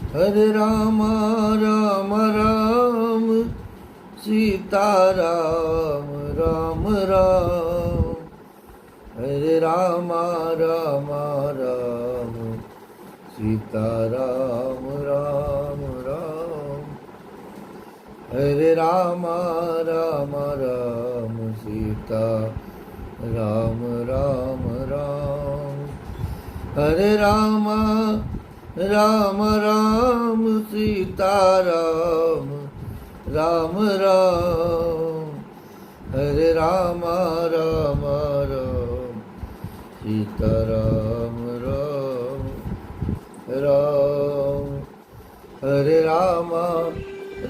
हरे राम राम राम सीता राम राम राम। हरे राम राम राम सीता राम राम राम। हरे राम राम राम सीता राम राम राम। हरे राम राम राम सीता राम राम राम। हरे राम राम राम सीता राम राम राम। हरे राम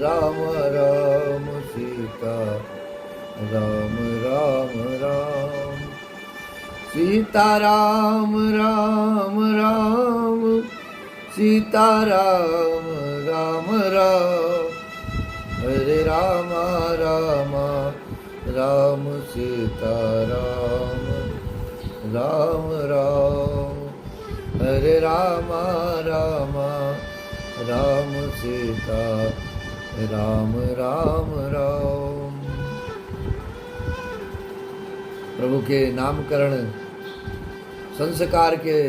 राम राम सीता राम राम राम। सीता राम राम राम सीता राम राम राम। हरे राम राम राम सीता राम राम राम। हरे राम राम राम सीता राम राम राम। प्रभु के नामकरण संस्कार के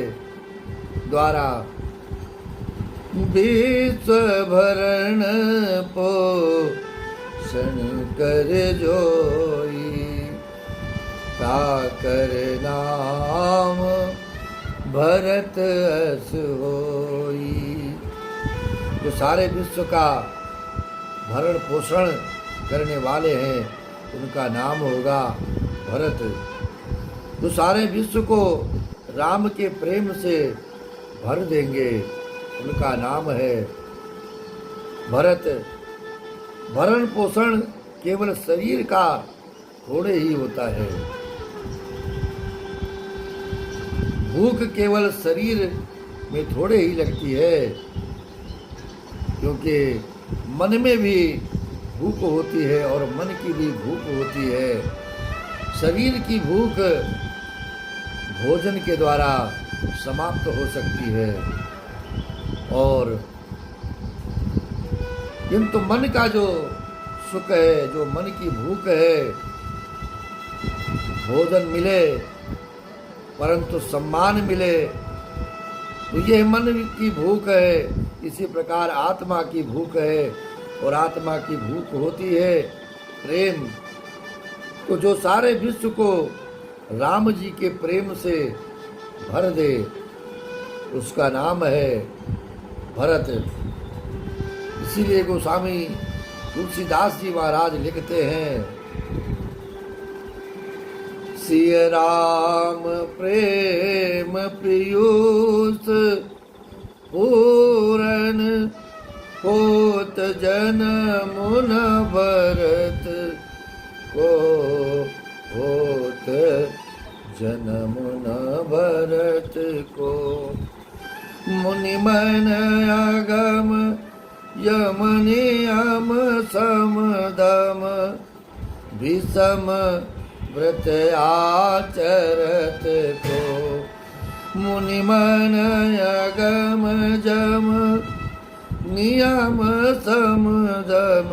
द्वारा विश्व भरण पोषण कर जोई, ताकर नाम भरत अस होई। जो सारे विश्व का भरण पोषण करने वाले हैं उनका नाम होगा भरत। जो सारे विश्व को राम के प्रेम से भर देंगे उनका नाम है भरत। भरण पोषण केवल शरीर का थोड़े ही होता है। भूख केवल शरीर में थोड़े ही लगती है, क्योंकि मन में भी भूख होती है और मन की भी भूख होती है। शरीर की भूख भोजन के द्वारा समाप्त हो सकती है, और किंतु मन का जो सुख है, जो मन की भूख है, भोजन मिले परंतु सम्मान मिले, तो यह मन की भूख है। इसी प्रकार आत्मा की भूख है, और आत्मा की भूख होती है प्रेम। तो जो सारे विश्व को राम जी के प्रेम से भर दे उसका नाम है भरत। इसीलिए गोस्वामी तुलसीदास जी महाराज लिखते हैं, सिय राम प्रेम पीयूष पूरन होत जन्म न भरत को, होत जन्म न भरत को। मुनि मन अगम यम नियम सम दम विषम व्रत आचरत को। मुनि मन अगम जम नियम सम दम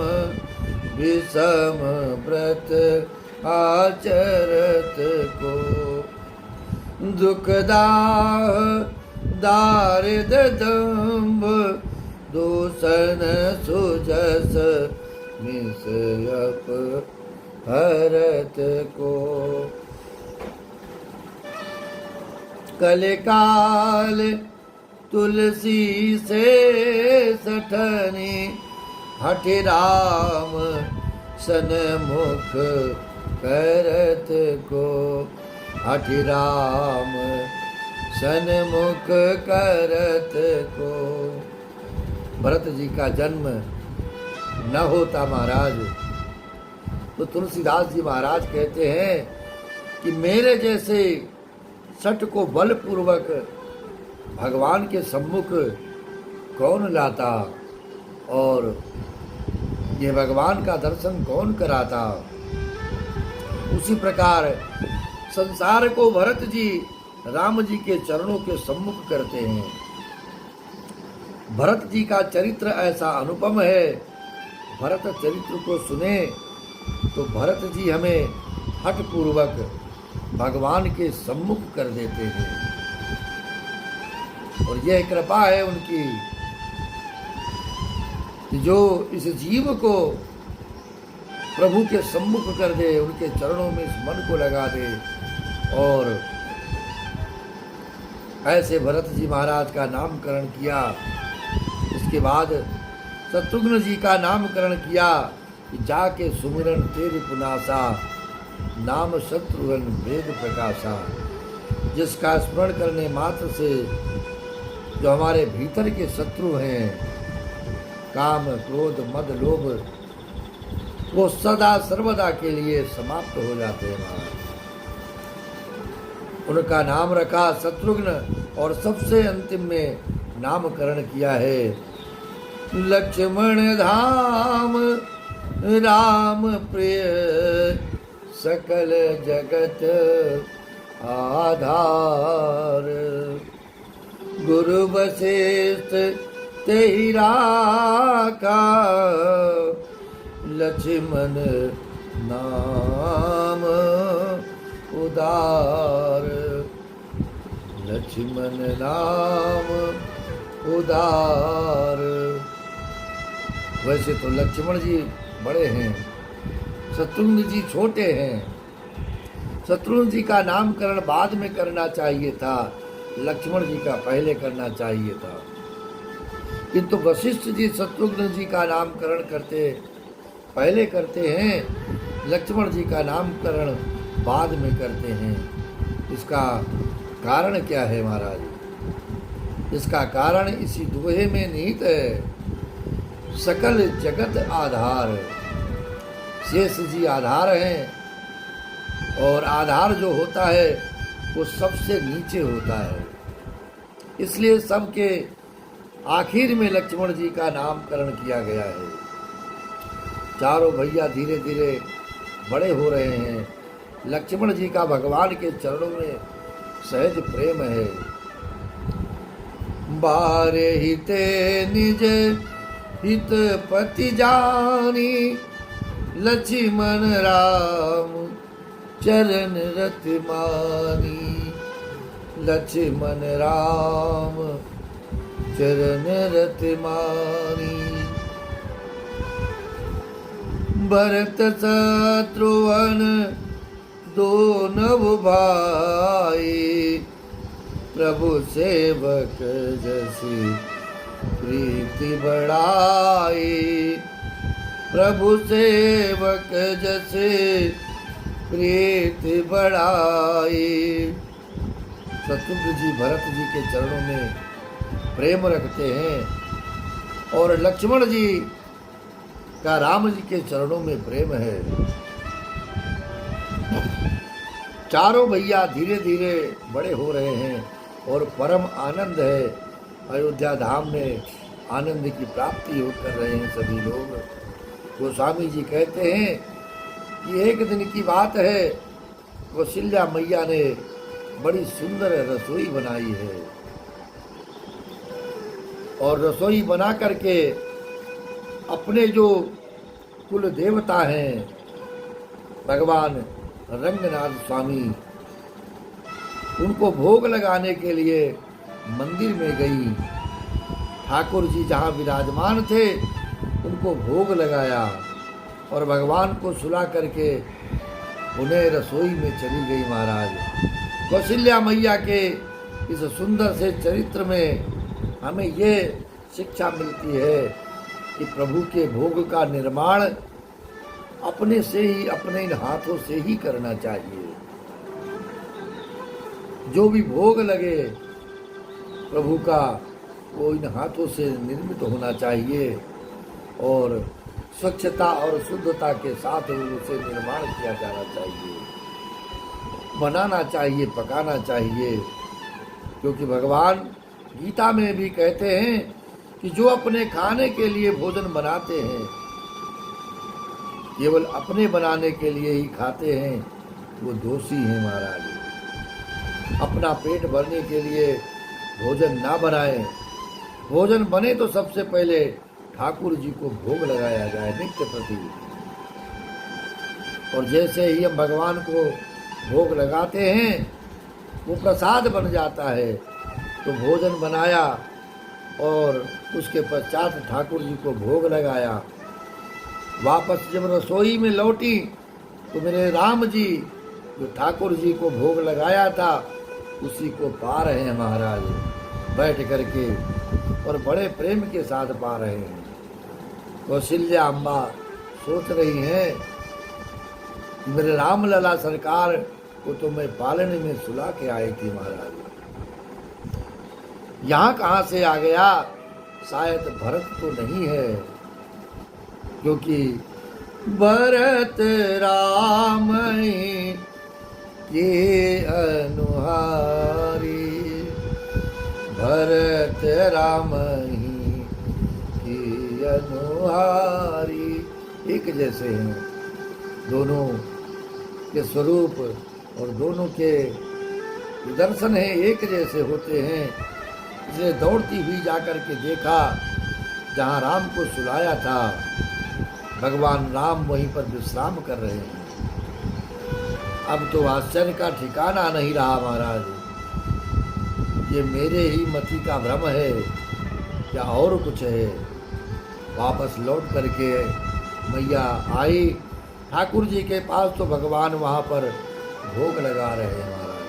विषम व्रत आचरत को। दुखदाह दारिद दंभ दूषण सुजस मिसयप भरत को। कलिकाल तुलसी से सठनी हठ राम सन्मुख करत को। हठ राम सन्मुख करत को। भरत जी का जन्म न होता महाराज तो तुलसीदास जी महाराज कहते हैं कि मेरे जैसे सठ को बलपूर्वक भगवान के सम्मुख कौन लाता, और ये भगवान का दर्शन कौन कराता। उसी प्रकार संसार को भरत जी राम जी के चरणों के सम्मुख करते हैं। भरत जी का चरित्र ऐसा अनुपम है, भरत चरित्र को सुने तो भरत जी हमें हठ पूर्वक भगवान के सम्मुख कर देते हैं। और यह कृपा है उनकी कि जो इस जीव को प्रभु के सम्मुख कर दे, उनके चरणों में इस मन को लगा दे। और ऐसे भरत जी महाराज का नामकरण किया। इसके बाद शत्रुघ्न जी का नामकरण किया कि जाके सुमिरन तेरे पुनासा, नाम शत्रुघ्न वेद प्रकाशा। जिसका स्मरण करने मात्र से जो हमारे भीतर के शत्रु हैं, काम क्रोध मद लोभ, वो सदा सर्वदा के लिए समाप्त हो जाते हैं महाराज। उनका नाम रखा शत्रुघ्न और सबसे अंतिम में नामकरण किया है लक्ष्मण धाम राम प्रिय सकल जगत आधार। गुरु वशिष्ठ तेहि राखा, लक्ष्मण नाम उदार। लक्ष्मण नाम उदार। वैसे तो लक्ष्मण जी बड़े हैं, शत्रुघ्न जी छोटे हैं। शत्रुघ्न जी का नामकरण बाद में करना चाहिए था, लक्ष्मण जी का पहले करना चाहिए था। किंतु वशिष्ठ जी शत्रुघ्न जी का नामकरण पहले करते हैं, लक्ष्मण जी का नामकरण बाद में करते हैं। इसका कारण क्या है महाराज? इसका कारण इसी दोहे में निहित है। सकल जगत आधार, शेष जी आधार हैं और आधार जो होता है वो सबसे नीचे होता है। इसलिए सबके आखिर में लक्ष्मण जी का नामकरण किया गया है। चारों भैया धीरे धीरे बड़े हो रहे हैं। लक्ष्मण जी का भगवान के चरणों में सहज प्रेम है। बारे हिते निज हित पति जानी, लक्ष्मण राम चरण रत मानी। लक्ष्मण राम चरण रत मानी। भरत शत्रुघ्न दोनों भाई, प्रभु सेवक जैसी प्रीति बढ़ाई। प्रभु सेवक जैसे प्रीति बढ़ाई। शत्रुघ्न जी भरत जी के चरणों में प्रेम रखते हैं और लक्ष्मण जी का राम जी के चरणों में प्रेम है। चारों भैया धीरे धीरे बड़े हो रहे हैं और परम आनंद है। अयोध्या धाम में आनंद की प्राप्ति कर रहे हैं सभी लोग। गोस्वामी जी कहते हैं कि एक दिन की बात है, कौशल्या मैया ने बड़ी सुंदर रसोई बनाई है और रसोई बना करके अपने जो कुल देवता हैं भगवान रंगनाथ स्वामी, उनको भोग लगाने के लिए मंदिर में गई। ठाकुर जी जहाँ विराजमान थे उनको भोग लगाया और भगवान को सुला करके उन्हें रसोई में चली गई। महाराज कौशल्या मैया के इस सुंदर से चरित्र में हमें ये शिक्षा मिलती है कि प्रभु के भोग का निर्माण अपने से ही, अपने इन हाथों से ही करना चाहिए। जो भी भोग लगे प्रभु का, वो इन हाथों से निर्मित होना चाहिए और स्वच्छता और शुद्धता के साथ उसे निर्माण किया जाना चाहिए, बनाना चाहिए, पकाना चाहिए। क्योंकि भगवान गीता में भी कहते हैं कि जो अपने खाने के लिए भोजन बनाते हैं, केवल अपने बनाने के लिए ही खाते हैं, वो दोषी हैं महाराज। अपना पेट भरने के लिए भोजन ना बनाएं भोजन बने तो सबसे पहले ठाकुर जी को भोग लगाया जाए नित्य प्रति। और जैसे ही हम भगवान को भोग लगाते हैं वो प्रसाद बन जाता है। तो भोजन बनाया और उसके पश्चात ठाकुर जी को भोग लगाया। वापस जब रसोई में लौटी तो मेरे राम जी जो ठाकुर जी को भोग लगाया था उसी को पा रहे हैं महाराज बैठ करके, और बड़े प्रेम के साथ पा रहे हैं। कौशल्या अम्बा सोच रही हैं मेरे राम लला सरकार को तो मैं पालने में सुला के आई थी महाराज, यहाँ कहाँ से आ गया? शायद भरत तो नहीं है, क्योंकि भरत राम के अनुहारी, भरत राम की अनुहारी। एक जैसे हैं दोनों के स्वरूप और दोनों के दर्शन है एक जैसे होते हैं। इसलिए दौड़ती हुई जाकर के देखा जहाँ राम को सुलाया था भगवान राम वहीं पर विश्राम कर रहे हैं। अब तो आश्चर्य का ठिकाना नहीं रहा महाराज, ये मेरे ही मति का भ्रम है या और कुछ है। वापस लौट करके मैया आई ठाकुर जी के पास तो भगवान वहाँ पर भोग लगा रहे हैं महाराज।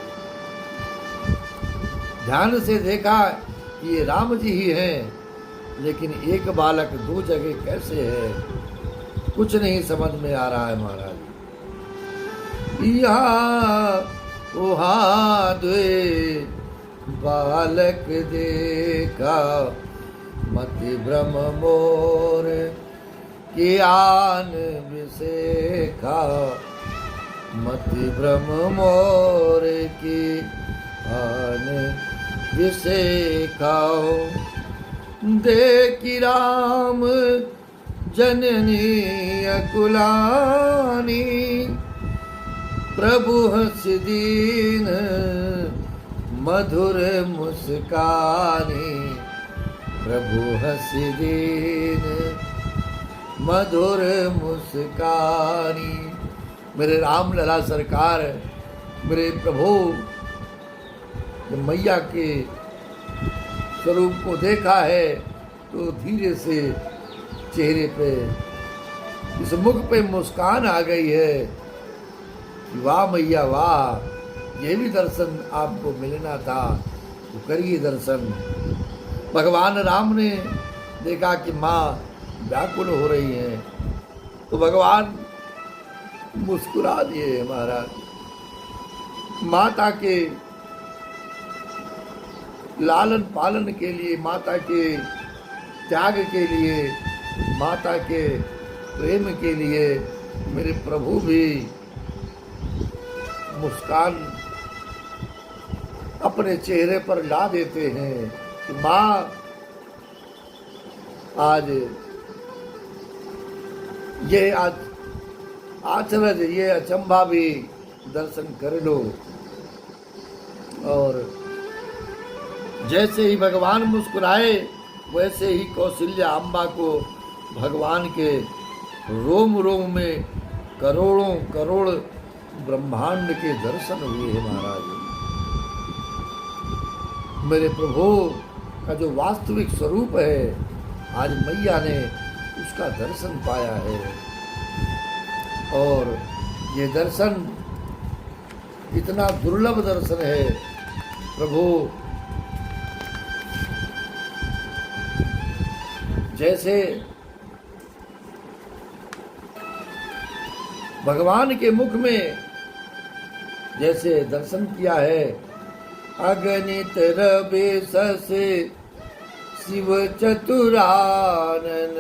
ध्यान से देखा कि ये राम जी ही हैं, लेकिन एक बालक दो जगह कैसे है कुछ नहीं समझ में आ रहा है महाराज। यहाँ वहाँ द्वे बालक देखा मति भ्रम मोर कि आन विसेखा, मति भ्रम मोर की आन विसेखा। देखी राम जननी अकुलानी, प्रभु हंस दीन मधुर मुस्कानी, प्रभु हंस दीन मधुर मुस्कानी। मेरे राम लला सरकार मेरे प्रभु मैया के स्वरूप को देखा है तो धीरे से चेहरे पे इस मुख पे मुस्कान आ गई है। वाह मैया वाह, ये भी दर्शन आपको मिलना था तो करिए दर्शन। भगवान राम ने देखा कि माँ व्याकुल हो रही हैं तो भगवान मुस्कुरा दिए महाराज। माता के लालन पालन के लिए, माता के त्याग के लिए, माता के प्रेम के लिए मेरे प्रभु भी मुस्कान अपने चेहरे पर ला देते हैं कि माँ आज ये आचरज ये अचंभा भी दर्शन कर लो। और जैसे ही भगवान मुस्कुराए वैसे ही कौशल्या अम्बा को भगवान के रोम रोम में करोड़ों करोड़ ब्रह्मांड के दर्शन हुए हैं महाराज। मेरे प्रभु का जो वास्तविक स्वरूप है आज मैया ने उसका दर्शन पाया है। और ये दर्शन इतना दुर्लभ दर्शन है प्रभु। जैसे भगवान के मुख में जैसे दर्शन किया है, अगणित रवि से शिव चतुरानन,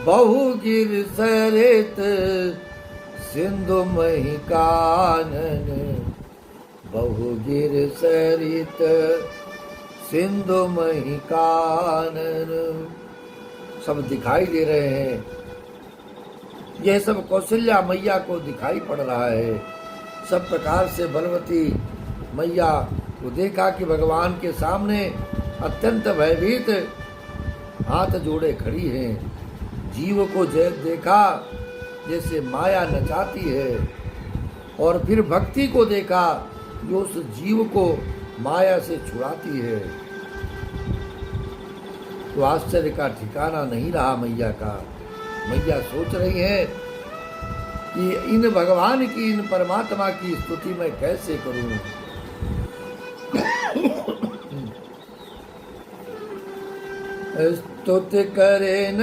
बहुगिर सरित सिंधु मही कानन, बहुगिर सरित सिंधु मही कानन। सब दिखाई दे रहे हैं। यह सब कौशल्या मैया को दिखाई पड़ रहा है। सब प्रकार से बलवती मैया को देखा कि भगवान के सामने अत्यंत भयभीत हाथ जोड़े खड़ी हैं। जीव को देखा जैसे माया नचाती है, और फिर भक्ति को देखा जो उस जीव को माया से छुड़ाती है। तो आश्चर्य का ठिकाना नहीं रहा मैया का। मैया सोच रही है कि इन भगवान की, इन परमात्मा की स्तुति मैं कैसे करूं। स्तुति करे न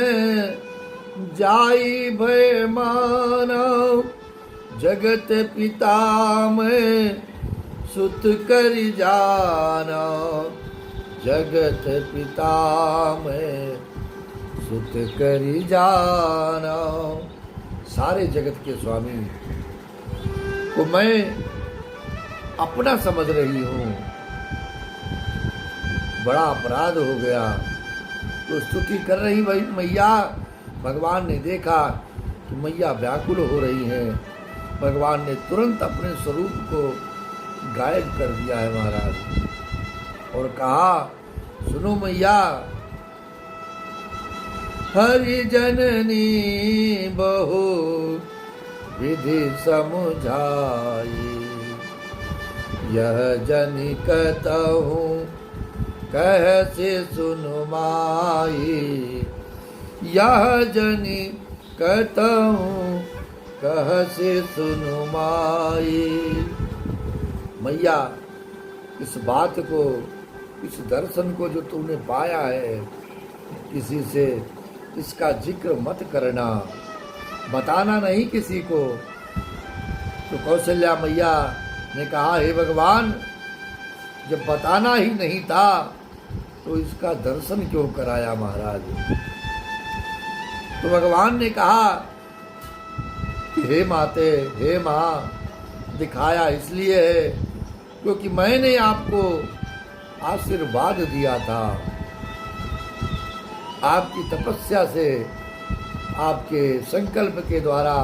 जाई भय मानव, जगत पिता में सुत कर जाना। जगत पिता में सुत कर जाना। सारे जगत के स्वामी को मैं अपना समझ रही हूँ, बड़ा अपराध हो गया। तो स्तुति कर रही भाई मैया। भगवान ने देखा कि मैया व्याकुल हो रही हैं। भगवान ने तुरंत अपने स्वरूप को गायब कर दिया है महाराज, और कहा, सुनो मैया, हरि जननी बहु विधि समझाई, यह जनि कहतहु कह से सुनु माई। यह जनि कहतहु कह से सुनु माई। मैया, इस बात को, इस दर्शन को जो तूने पाया है, किसी से इसका जिक्र मत करना, बताना नहीं किसी को। तो कौशल्या मैया ने कहा, हे भगवान, जब बताना ही नहीं था तो इसका दर्शन क्यों कराया महाराज। तो भगवान ने कहा, हे माते, हे माँ, दिखाया इसलिए है क्योंकि मैंने आपको आशीर्वाद दिया था। आपकी तपस्या से, आपके संकल्प के द्वारा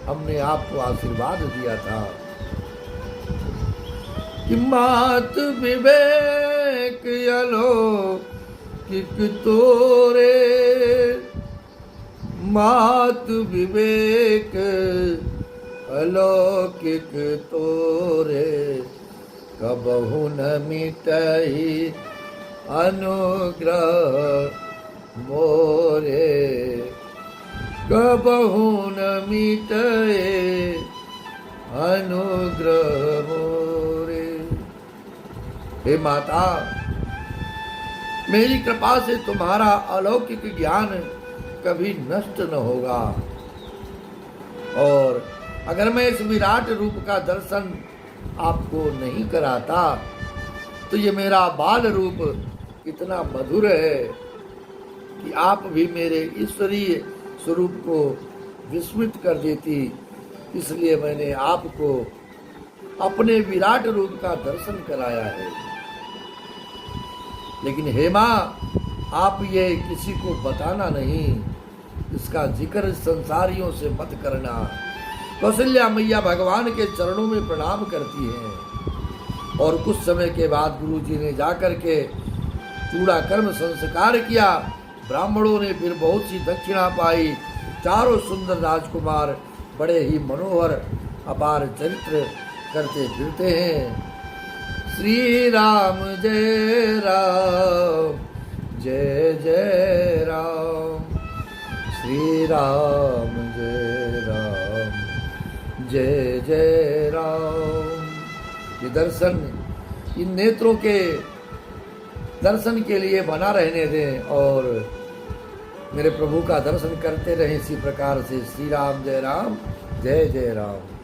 हमने आपको आशीर्वाद दिया था कि मात विवेक अलौकिक तोरे। मात विवेक अलौकिक तोरे, कबहु न मिटहि अनुग्रह मोरे। कबहु न मिटहि अनुग्रह मोरे। हे माता, मेरी कृपा से तुम्हारा अलौकिक ज्ञान कभी नष्ट न होगा, और अगर मैं इस विराट रूप का दर्शन आपको नहीं कराता तो ये मेरा बाल रूप इतना मधुर है कि आप भी मेरे ईश्वरीय स्वरूप को विस्मृत कर देती। इसलिए मैंने आपको अपने विराट रूप का दर्शन कराया है। लेकिन हे माँ, आप ये किसी को बताना नहीं, इसका जिक्र संसारियों से मत करना। कौशल्या मैया भगवान के चरणों में प्रणाम करती हैं, और कुछ समय के बाद गुरु जी ने जाकर के चूड़ा कर्म संस्कार किया। ब्राह्मणों ने फिर बहुत सी दक्षिणा पाई। चारों सुंदर राजकुमार बड़े ही मनोहर अपार चरित्र करते फिरते हैं। श्री राम जय राम, जय जय राम। श्री राम जय राम, जय जय राम। ये दर्शन इन नेत्रों के दर्शन के लिए बना रहने दें, और मेरे प्रभु का दर्शन करते रहें इसी प्रकार से। श्री राम जय राम, जय जय राम।